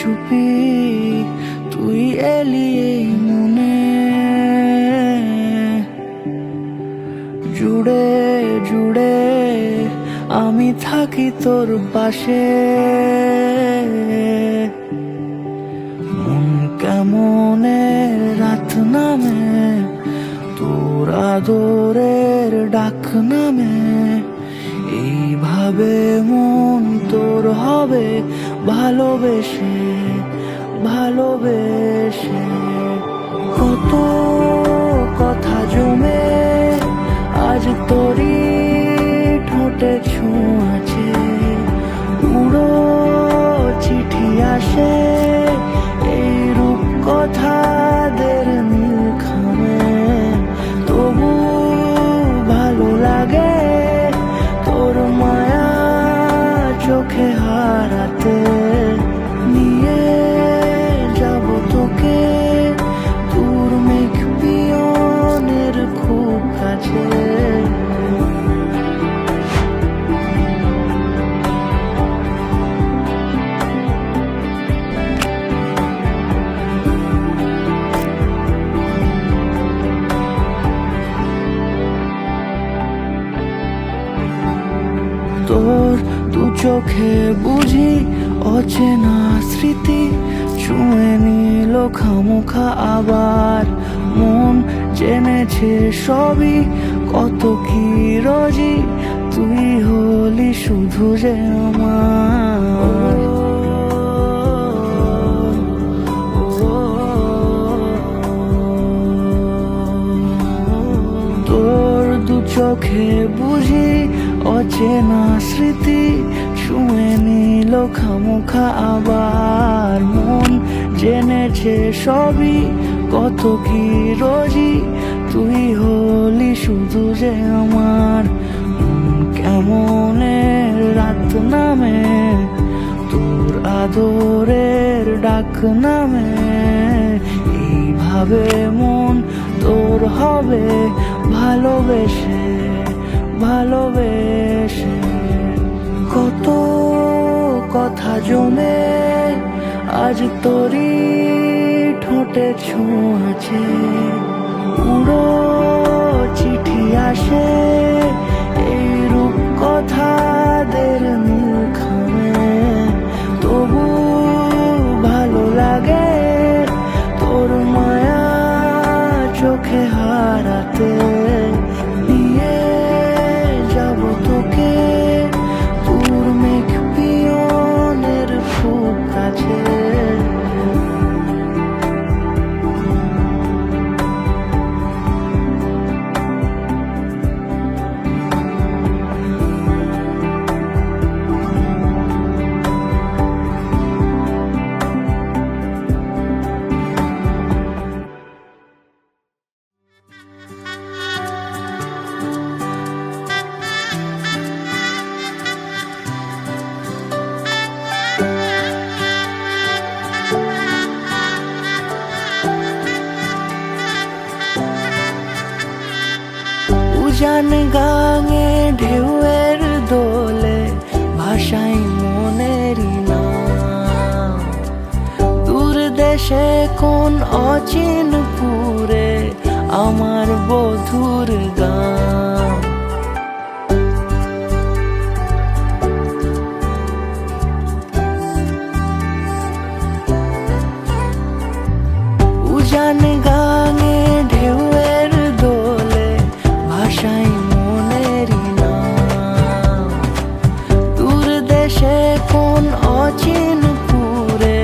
চুপি তুই এলি এই মনে, জুড়ে জুড়ে আমি থাকি তোর পাশে। মন কেমনে রাত নামে, তোর আদরের ডাক নামে, এইভাবে মন তোর হবে ভালোবেসে ভালোবেসে। কত কথা জমে আজ তোরই ঠোঁটে ছোঁয়াছে, উড়ো চিঠি আসে এই রূপ কথাদের নীল খামে। তবু ভালো লাগে তোর মায়া চোখে হারাতে, নিয়ে যাব তোকে তোর মেঘ পিয়নের খুব কাছে। তোর দু চোখে বুঝি অচেনা স্মৃতি, ছুঁয়ে নিল খামোখা আবার মন জেনেছে সবই। কত কি রোজি তুই হলি শুধু যে আমার। তোর দু চোখে বুঝি অচেনা স্মৃতি, ছুঁয়ে নিল খামোখা আবার মন জেনেছে সবই। কত কি রোজি তুই হলি শুধু যে আমার। কেমনে রাত নামে, তোর আদরের ডাক নামে, এইভাবে মন তোর হবে ভালোবেসে ভালোবেসে। কত কথা জমে আজ তোরই ঠোঁটে ছোঁয়াছে, উড়ো চিঠি আসে এই রূপ কথাদের নীল খামে। তবু ভালো লাগে তোর মায়া চোখে হারাতে, নিয়ে যাব তোকে তোর মেঘ পিয়নের খুব কাছে। উজান গাঙে ঢেউয়ের দোলে ভাষাই মনেরই নাম, দূর দেশে কোন অচিন পুরে আমার বধুর গান। উজান গাঙে ঢেউয়ের দোলে ভাষাই মনেরই নাম, দূর দেশে কোন অচিন পুরে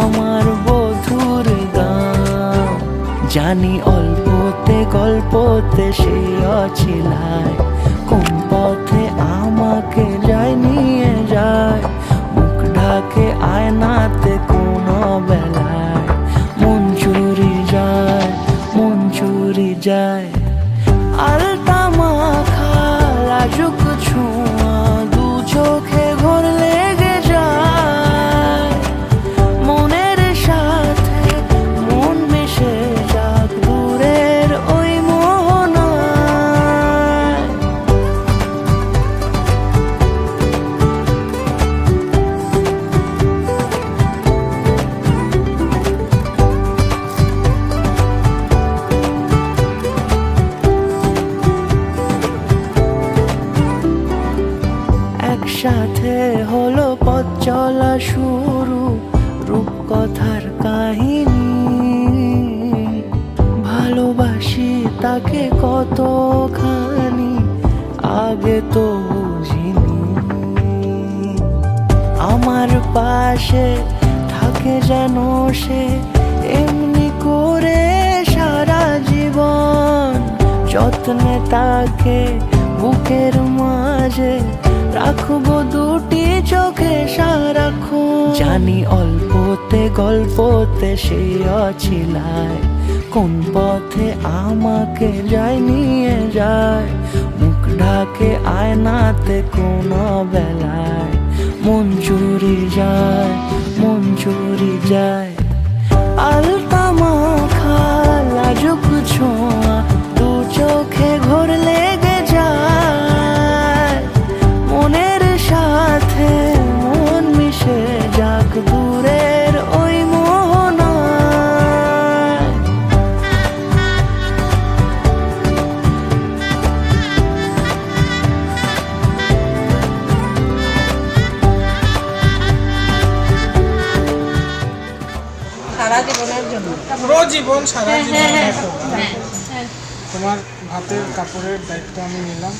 আমার বধুর গান। জানি অল্পতে গল্পতে সে অছিলায়, কোন পথে আমাকে যায় নিয়ে যায়। মুখ ঢাকে আয়নাতে কোন বেলায় মন চুরি যায়, মন চুরি যায়। আলতা মাখা লাজুক ছোঁয়া দু চোখে ঘোর লেগে যায়। মনের সাথে মন মিশে যাক দূরের ওই মোহনায়। তাকে কতখানি আগে তো বুঝিনি। আমার পাশে থাকে যেন সে এমনি করে সারা জীবন, যত্নে তাকে বুকের মাঝে রাখবো দুটি চোখে সারাক্ষণ। জানি অল্পতে গল্পতে সে অছিলায়, কোন পথে আমাকে যায় নিয়ে যায়। মুখ ঢাকে আয়নাতে কোন বেলায় মন চুরি যায়, মন চুরি যায়। আলতা মাখা লাজুক ছোঁয়া দু চোখে ঘোর লেগে যায়। মনের সাথে মন মিশে যাক দূরের ওই মোহনায়। সারা জীবনের জন্য, পুরো জীবন সারা জীবন। তোমার ভাতের কাপড়ের দায়িত্ব আমি নিলাম।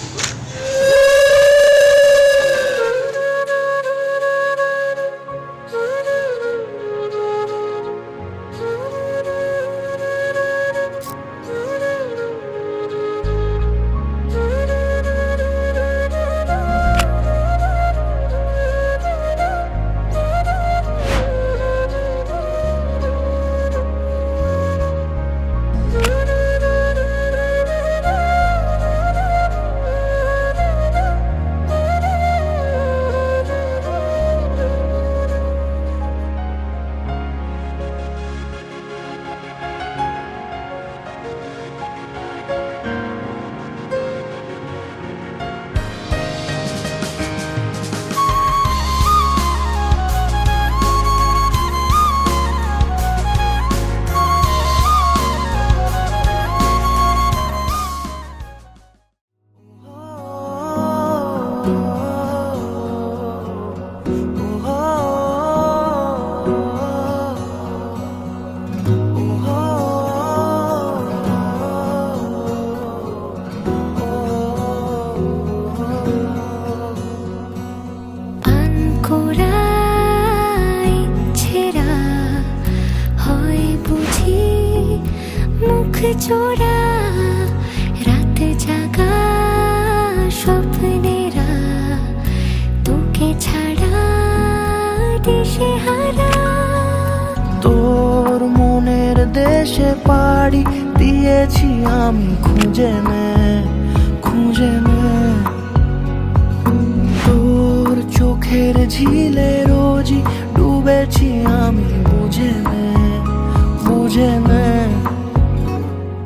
চোরা রাত জাগা স্বপ্নেরা তোকে ছাড়া দেশে হারা। তোর মনের দেশে পাড়ি দিয়েছি আমি খুঁজে নে, খুঁজে নে। তোর চোখের ঝিলে রোজই ডুবেছি আমি, বুঝে নে, বুঝে নে।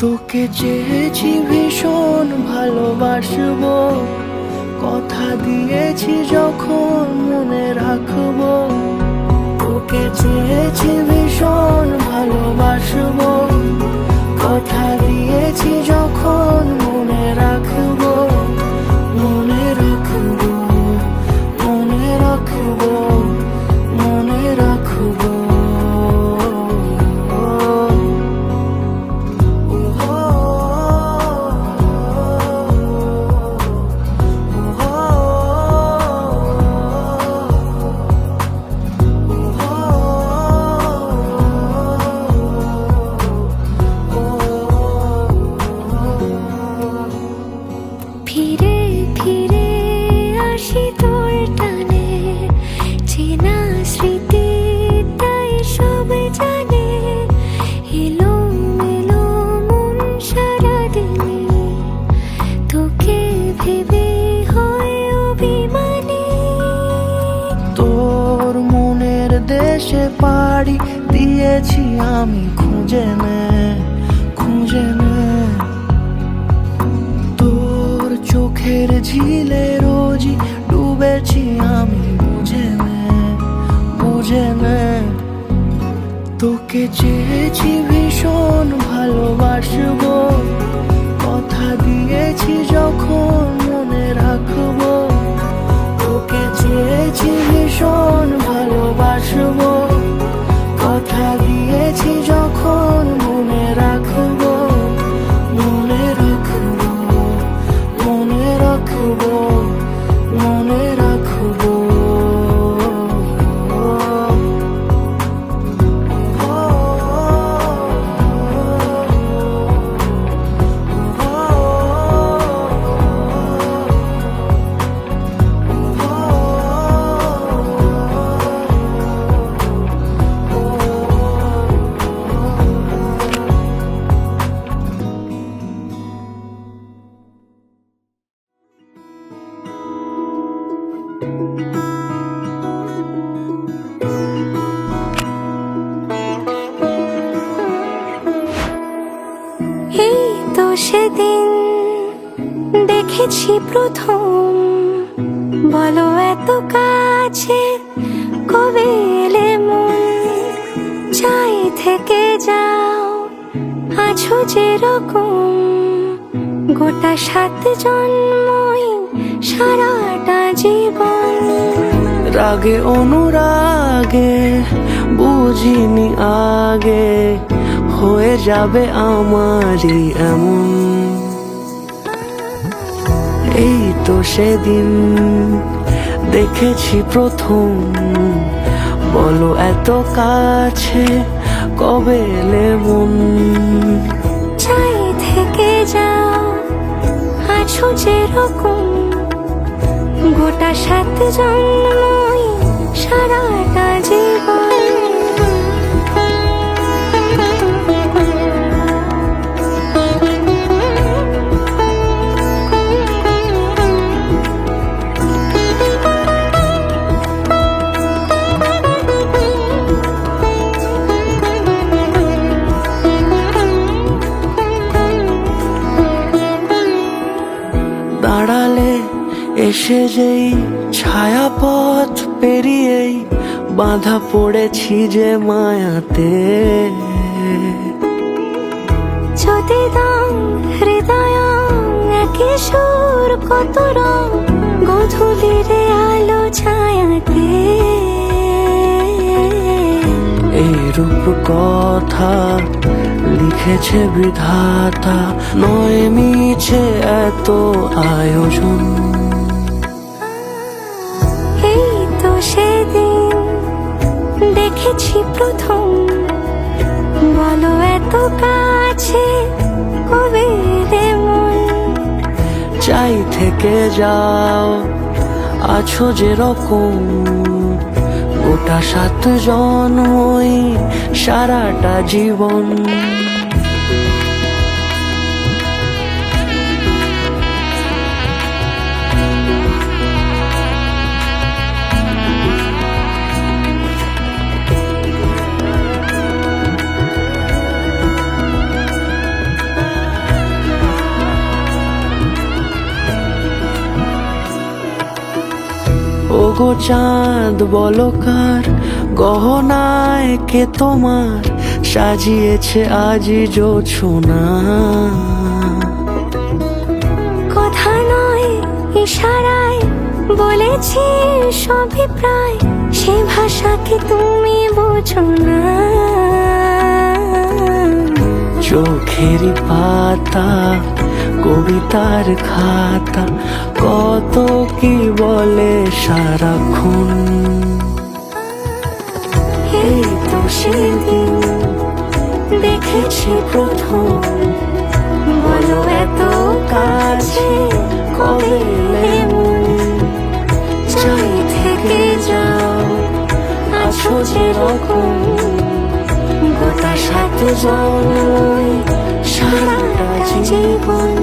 তোকে চেয়েছি ভীষণ ভালোবাসবো, কথা দিয়েছি যখন মনে রাখবো। তোকে চেয়েছি ভীষণ ভালোবাসবো, কথা দিয়েছি যখন মনে রাখবো, মনে রাখবো, মনে রাখবো, মনে রাখবো। ফিরে ফিরে আসি তোর টানে, চেনা স্মৃতি তাই সব জানে। এলো মেলো মন সারাদিনে, তোকে ভেবে হয় অভিমানী। তোর মনের দেশে পাড়ি দিয়েছি আমি খুঁজে নে, খুঁজে নে। তোর চোখের ঝিলে রোজই ডুবেছি আমি, বুঝে নে, বুঝে নে। তোকে চেয়েছি ভীষণ ভালোবাসবো, কথা দিয়েছি যখন মনে রাখবো। তোকে চেয়েছি ভীষণ ভালোবাসবো, কথা দিয়েছি যখন মনে রাখবো, মনে সেদিন দেখেছি প্রথম, বলো এত কাছে কবে এলে মন, চাই থেকে যাও আছো যেরকম, গোটা 7 জন্মই সারাটা জীবন। রাগে অনুরাগে বুঝিনি আগে, হয়ে যাবে আমারই এমন। এই তো সেদিন দেখেছি প্রথম, বলো এত কাছে কবে এলে মন, চাই থেকে যাও আছো যেরকম, গোটা 7 জন্মই সারাটা জীবন। দাঁড়ালে এসে যেই ছায়াপথ পেরিয়েই বাঁধা পড়েছি যে মায়াতে, যদি দাও হৃদয় একই সুর কত রং, গধূলির আলো ছায়াতে। এই রূপ কথা লিখেছে বিধাতা, নয় মিছে এত আয়োজন। এই তো সেদিন দেখেছি প্রথম, বলো এত কাছে কবে এলে মন, চাই থেকে যাও আছো যেরকম, গোটা 7 জন্মই সারাটা জীবন। ওগো চাঁদ বলো কার গহনায় কে তোমার সাজিয়েছে আজি জোছনা, কথা নয় ইশারায় বলেছি সবই প্রায়, সে ভাষাকে তুমি বোঝো না। চোখেরই পাতা কবিতার খাতা, কত কি বলে সারাক্ষণ। এই তো সেদিন দেখেছি প্রথম, বলো এত কাছে কবে এলে মন, চাই থেকে যাও আছো যেরকম, গোটা 7 জন্মই সারাটা জীবন।